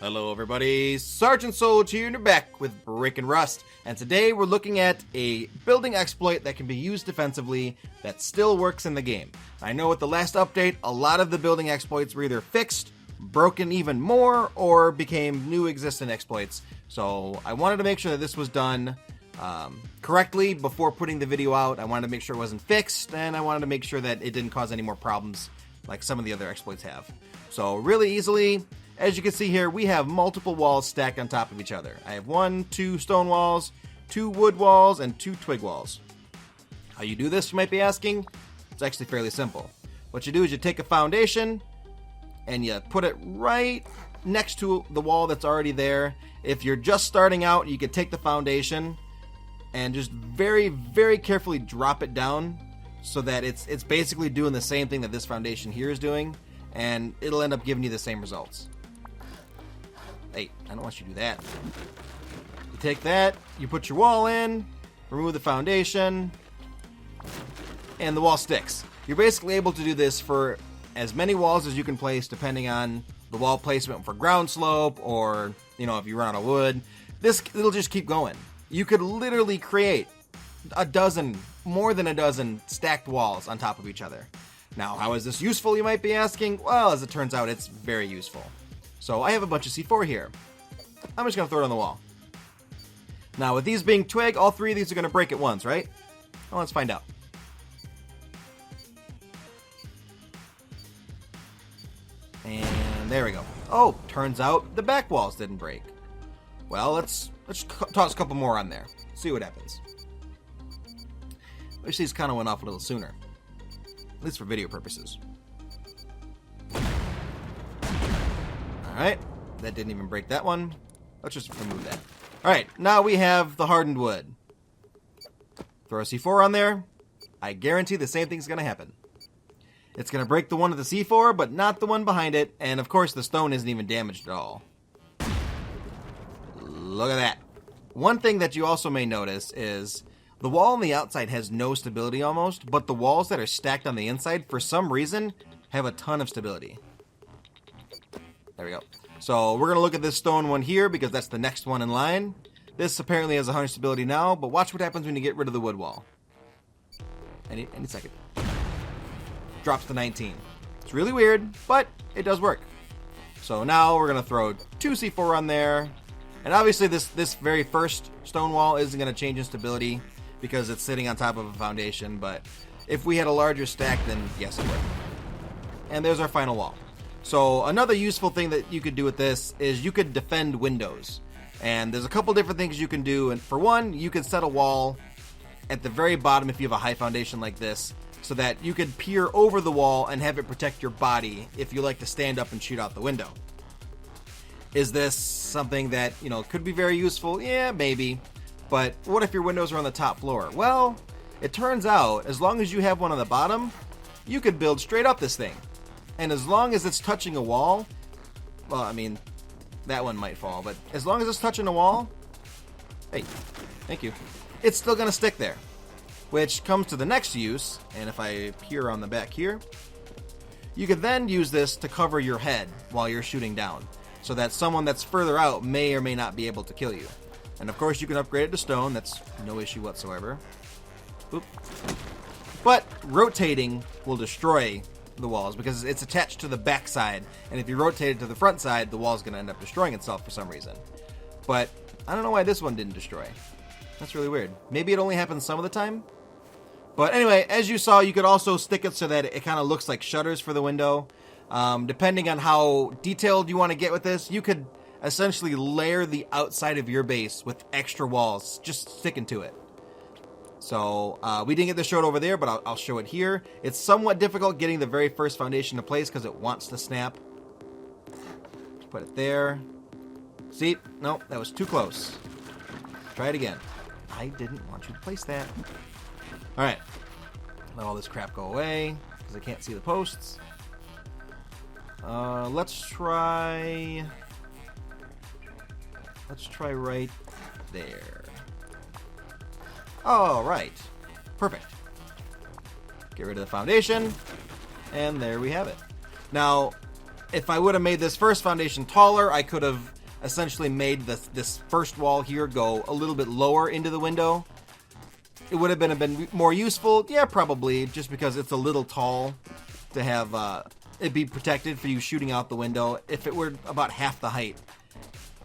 Hello everybody, Sergeant Soldier here and we're back with Brick and Rust, and today we're looking at a building exploit that can be used defensively that still works in the game. I know with the last update, a lot of the building exploits were either fixed, broken even more, or became new existent exploits, so I wanted to make sure that this was done correctly before putting the video out. I wanted to make sure it wasn't fixed, and I wanted to make sure that it didn't cause any more problems like some of the other exploits have. So really easily, as you can see here, we have multiple walls stacked on top of each other. I have 1, 2 stone walls, 2 wood walls, and 2 twig walls. How you do this, you might be asking? It's actually fairly simple. What you do is you take a foundation and you put it right next to the wall that's already there. If you're just starting out, you could take the foundation and just very, very carefully drop it down so that it's basically doing the same thing that this foundation here is doing, and it'll end up giving you the same results. Hey, I don't want you to do that. You take that, you put your wall in, remove the foundation, and the wall sticks. You're basically able to do this for as many walls as you can place, depending on the wall placement for ground slope, or, you know, if you run out of wood. It'll just keep going. You could literally create more than a dozen stacked walls on top of each other. Now, how is this useful, you might be asking? Well, as it turns out, it's very useful. So I have a bunch of C4 here. I'm just going to throw it on the wall. Now, with these being twig, all 3 of these are going to break at once, right? Well, let's find out. And there we go. Oh, turns out the back walls didn't break. Well, let's toss a couple more on there. See what happens. Wish these kind of went off a little sooner. At least for video purposes. Alright, that didn't even break that one. Let's just remove that. Alright, now we have the hardened wood. Throw a C4 on there. I guarantee the same thing's going to happen. It's going to break the one of the C4, but not the one behind it. And of course, the stone isn't even damaged at all. Look at that. One thing that you also may notice is the wall on the outside has no stability almost, but the walls that are stacked on the inside, for some reason, have a ton of stability. There we go. So we're going to look at this stone one here because that's the next one in line. This apparently has 100 stability now, but watch what happens when you get rid of the wood wall. Any second. Drops to 19. It's really weird, but it does work. So now we're going to throw 2 C4 on there. And obviously this very first stone wall isn't going to change in stability because it's sitting on top of a foundation, but if we had a larger stack, then yes, it would. And there's our final wall. So another useful thing that you could do with this is you could defend windows. And there's a couple different things you can do. And for one, you could set a wall at the very bottom if you have a high foundation like this, so that you could peer over the wall and have it protect your body if you like to stand up and shoot out the window. Is this something that, you know, could be very useful? Yeah, maybe. But what if your windows are on the top floor? Well, it turns out as long as you have one on the bottom, you could build straight up this thing. And as long as it's touching a wall, well, I mean, that one might fall, but as long as it's touching a wall, hey, thank you, it's still going to stick there. Which comes to the next use, and if I peer on the back here, you could then use this to cover your head while you're shooting down, so that someone that's further out may or may not be able to kill you. And of course, you can upgrade it to stone, that's no issue whatsoever. Oop. But rotating will destroy the walls because it's attached to the back side, and if you rotate it to the front side, the wall's going to end up destroying itself for some reason. But I don't know why this one didn't destroy. That's really weird. Maybe it only happens some of the time. But anyway, as you saw, you could also stick it so that it kind of looks like shutters for the window. Depending on how detailed you want to get with this, you could essentially layer the outside of your base with extra walls, just sticking to it. So we didn't get to show it over there, but I'll show it here. It's somewhat difficult getting the very first foundation to place because it wants to snap. Put it there. See? Nope, that was too close. Try it again. I didn't want you to place that. Alright. Let all this crap go away because I can't see the posts. Let's try right there. All right. Perfect. Get rid of the foundation, and there we have it. Now, if I would have made this first foundation taller, I could have essentially made this first wall here go a little bit lower into the window. It would have been a bit more useful, yeah, probably, just because it's a little tall to have it be protected for you shooting out the window. If it were about half the height,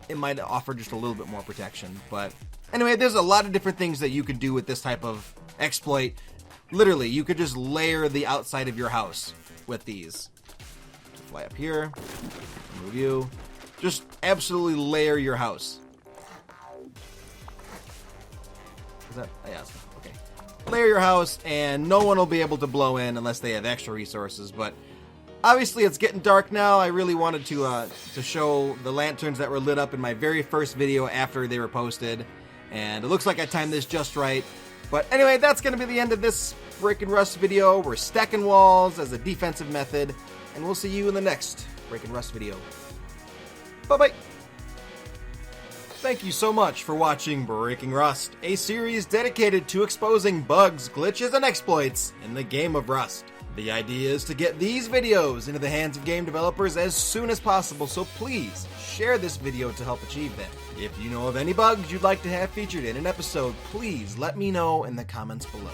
it might offer just a little bit more protection. But anyway, there's a lot of different things that you could do with this type of exploit. Literally, you could just layer the outside of your house with these. Fly up here, move you. Just absolutely layer your house. Is that? Yes. Okay. Layer your house, and no one will be able to blow in unless they have extra resources. But obviously, it's getting dark now. I really wanted to show the lanterns that were lit up in my very first video after they were posted, and it looks like I timed this just right. But anyway, that's going to be the end of this Break and Rust video. We're stacking walls as a defensive method, and we'll see you in the next Break and Rust video. Bye-bye! Thank you so much for watching Breaking Rust, a series dedicated to exposing bugs, glitches, and exploits in the game of Rust. The idea is to get these videos into the hands of game developers as soon as possible, so please share this video to help achieve that. If you know of any bugs you'd like to have featured in an episode, please let me know in the comments below.